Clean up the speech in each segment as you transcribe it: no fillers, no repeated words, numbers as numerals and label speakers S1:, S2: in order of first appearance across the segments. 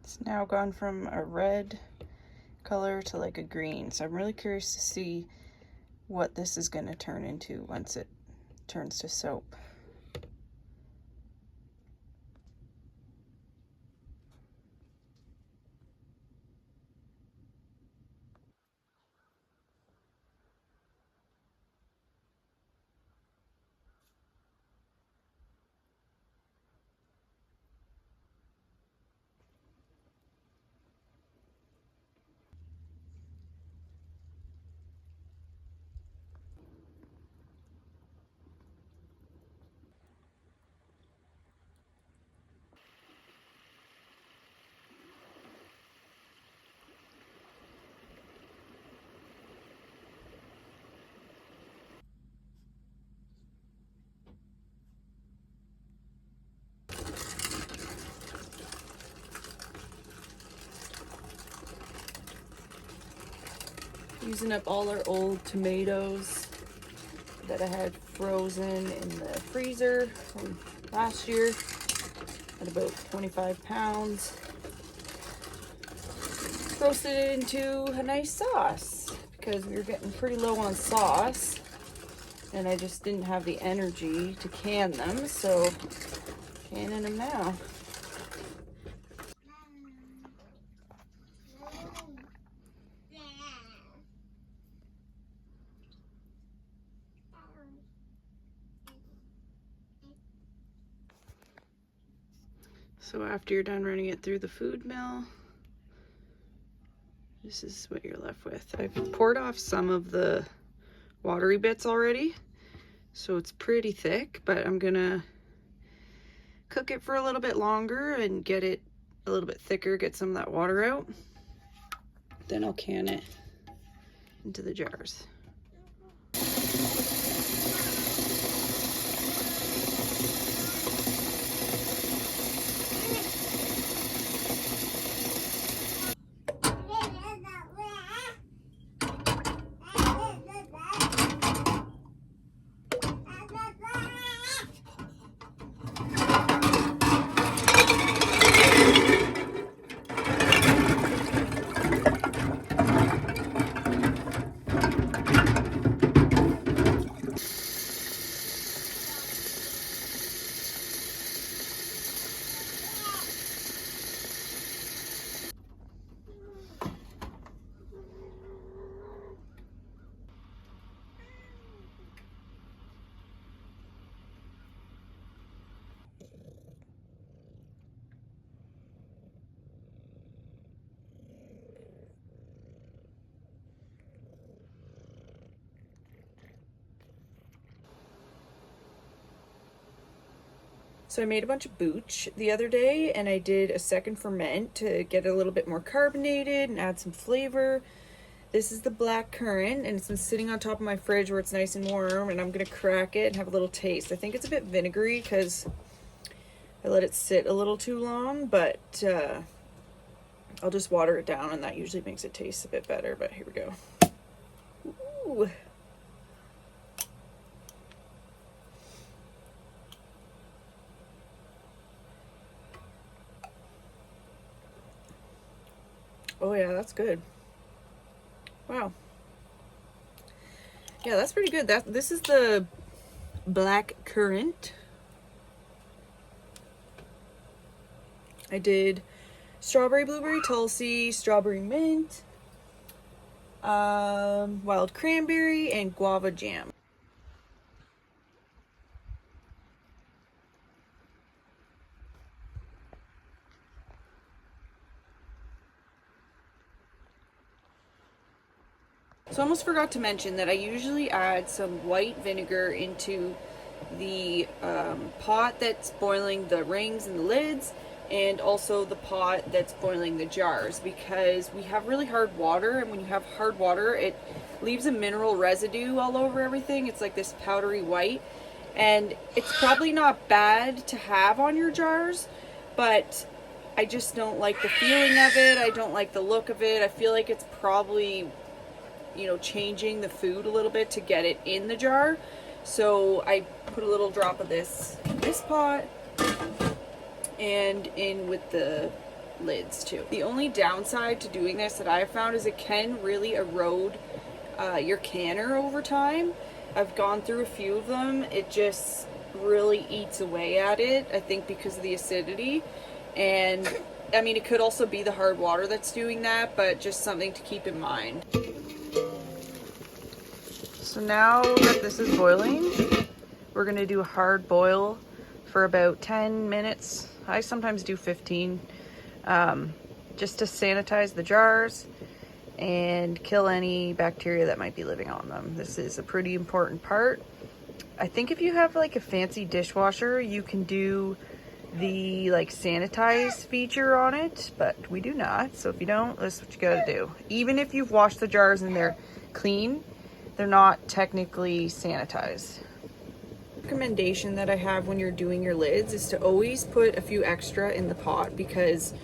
S1: It's now gone from a red color to like a green, so I'm really curious to see what this is going to turn into once it turns to soap. Using up all our old tomatoes that I had frozen in the freezer from last year at about 25 pounds. Roasted it into a nice sauce because we were getting pretty low on sauce and I just didn't have the energy to can them, so canning them now. So after you're done running it through the food mill, this is what you're left with. I've poured off some of the watery bits already, so it's pretty thick, but I'm gonna cook it for a little bit longer and get it a little bit thicker, get some of that water out. Then I'll can it into the jars. So I made a bunch of booch the other day and I did a second ferment to get it a little bit more carbonated and add some flavor. This is the black currant and it's been sitting on top of my fridge where it's nice and warm, and I'm gonna crack it and have a little taste. I think it's a bit vinegary because I let it sit a little too long, but I'll just water it down and that usually makes it taste a bit better, but here we go. Ooh. Oh yeah, that's good. Wow. Yeah, that's pretty good. This is the black currant. I did strawberry, blueberry, tulsi, strawberry mint, wild cranberry, and guava jam. So I almost forgot to mention that I usually add some white vinegar into the pot that's boiling the rings and the lids, and also the pot that's boiling the jars, because we have really hard water, and when you have hard water it leaves a mineral residue all over everything. It's like this powdery white, and it's probably not bad to have on your jars, but I just don't like the feeling of it. I don't like the look of it. I feel like it's probably, you know, changing the food a little bit to get it in the jar. So I put a little drop of this pot and in with the lids too. The only downside to doing this that I've found is it can really erode your canner over time. I've gone through a few of them. It just really eats away at it, I think because of the acidity. And I mean, it could also be the hard water that's doing that, but just something to keep in mind. So now that this is boiling, we're gonna do a hard boil for about 10 minutes. I sometimes do 15, just to sanitize the jars and kill any bacteria that might be living on them. This is a pretty important part. I think if you have like a fancy dishwasher, you can do the like sanitize feature on it, but we do not. So if you don't, that's what you gotta do. Even if you've washed the jars and they're clean, they're not technically sanitized. Recommendation that I have when you're doing your lids is to always put a few extra in the pot, because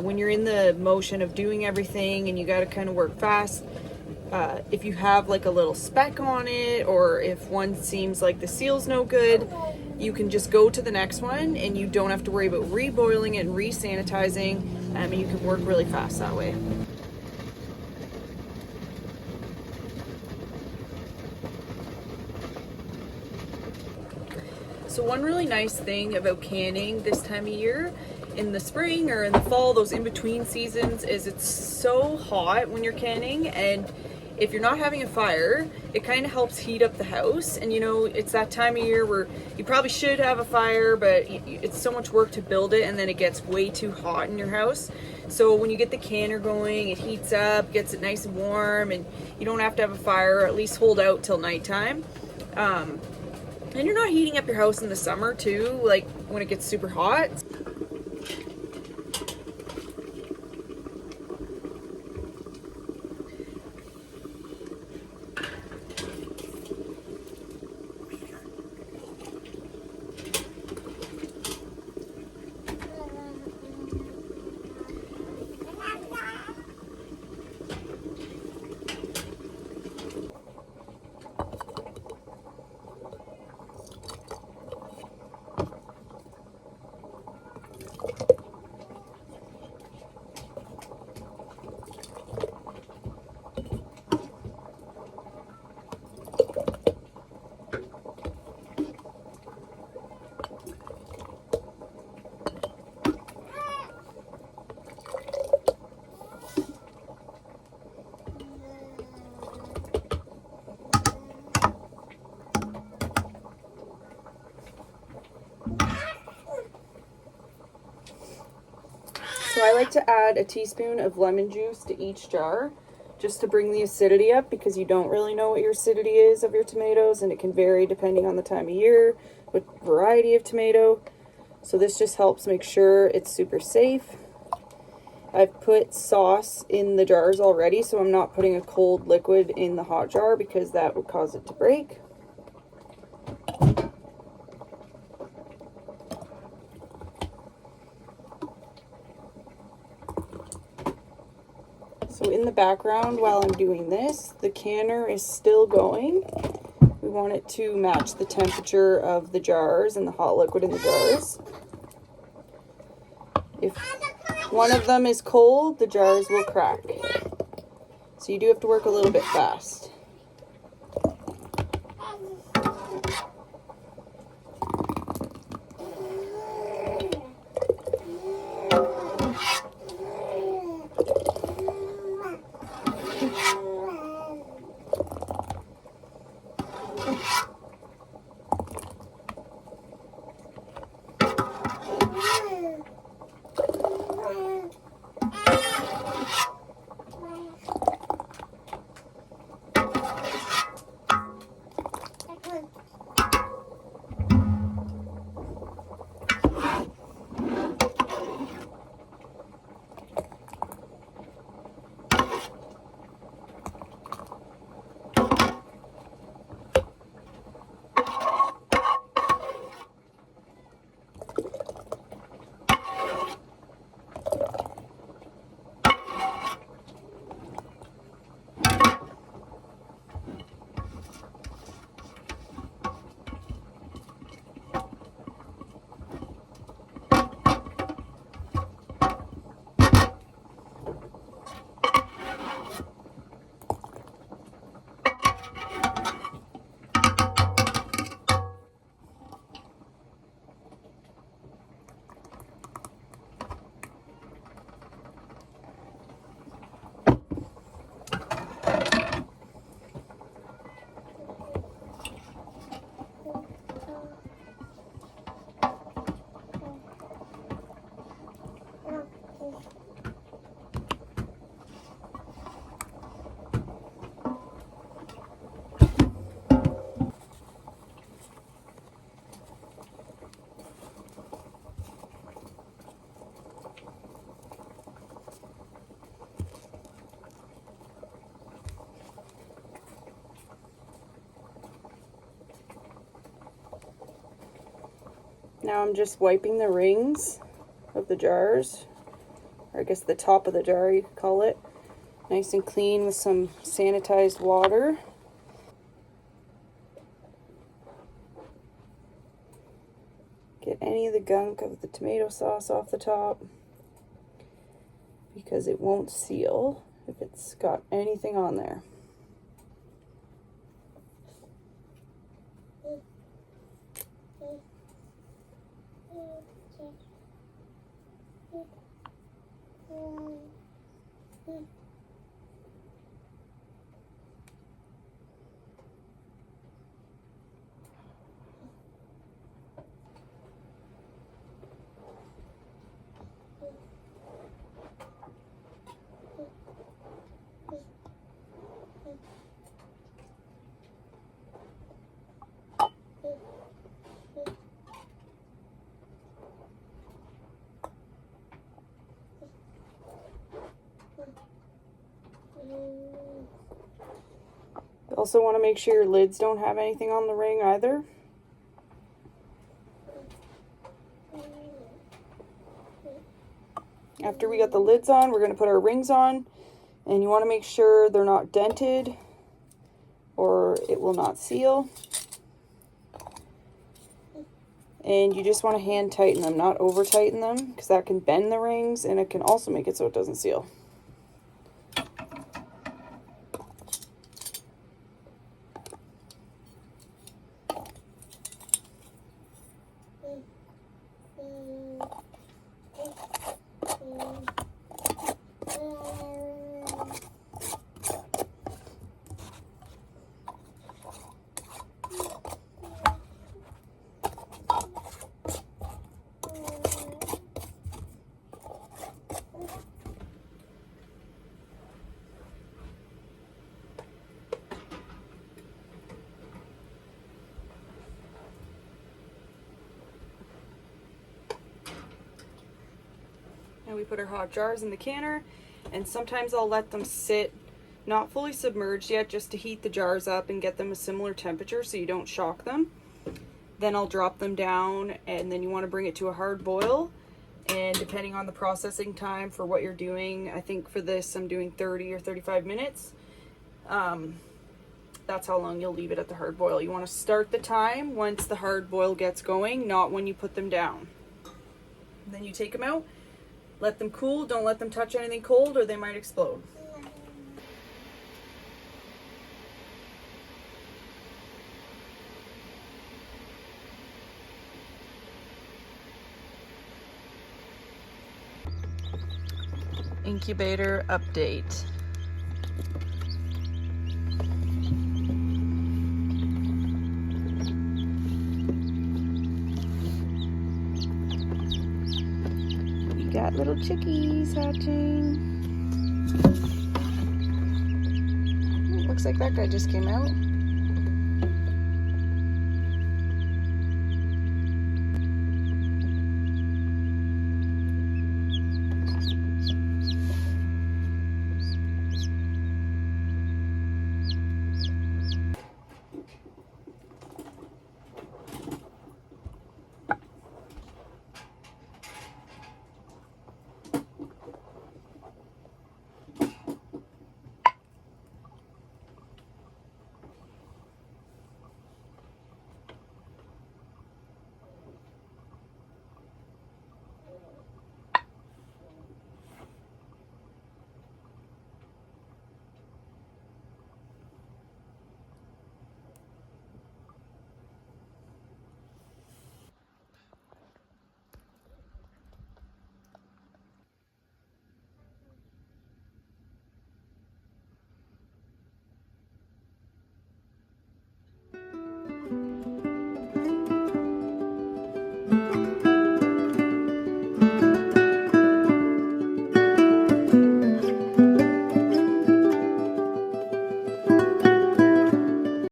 S1: when you're in the motion of doing everything and you got to kind of work fast, if you have like a little speck on it, or if one seems like the seal's no good, you can just go to the next one and you don't have to worry about reboiling it and re-sanitizing, and you can work really fast that way. So one really nice thing about canning this time of year, in the spring or in the fall, those in-between seasons, is it's so hot when you're canning, and if you're not having a fire, it kind of helps heat up the house. And you know, it's that time of year where you probably should have a fire, but it's so much work to build it, and then it gets way too hot in your house. So when you get the canner going, it heats up, gets it nice and warm, and you don't have to have a fire, or at least hold out till nighttime. And you're not heating up your house in the summer too, like when it gets super hot. So I like to add a teaspoon of lemon juice to each jar, just to bring the acidity up, because you don't really know what your acidity is of your tomatoes, and it can vary depending on the time of year, what variety of tomato. So this just helps make sure it's super safe. I've put sauce in the jars already, so I'm not putting a cold liquid in the hot jar because that would cause it to break. So in the background while I'm doing this, the canner is still going. We want it to match the temperature of the jars and the hot liquid in the jars. If one of them is cold, the jars will crack. So you do have to work a little bit fast. Now I'm just wiping the rings of the jars, or I guess the top of the jar you could call it, nice and clean with some sanitized water. Get any of the gunk of the tomato sauce off the top, because it won't seal if it's got anything on there. You also want to make sure your lids don't have anything on the ring either. After we got the lids on, we're going to put our rings on, and you want to make sure they're not dented or it will not seal. And you just want to hand tighten them, not over tighten them, because that can bend the rings and it can also make it so it doesn't seal. And we put our hot jars in the canner, and sometimes I'll let them sit not fully submerged yet, just to heat the jars up and get them a similar temperature so you don't shock them. Then I'll drop them down, and then you want to bring it to a hard boil. And depending on the processing time for what you're doing, I think for this I'm doing 30 or 35 minutes. That's how long you'll leave it at the hard boil. You want to start the time once the hard boil gets going, not when you put them down. And then you take them out. Let them cool. Don't let them touch anything cold or they might explode. Incubator update. Got little chickies hatching. Looks like that guy just came out.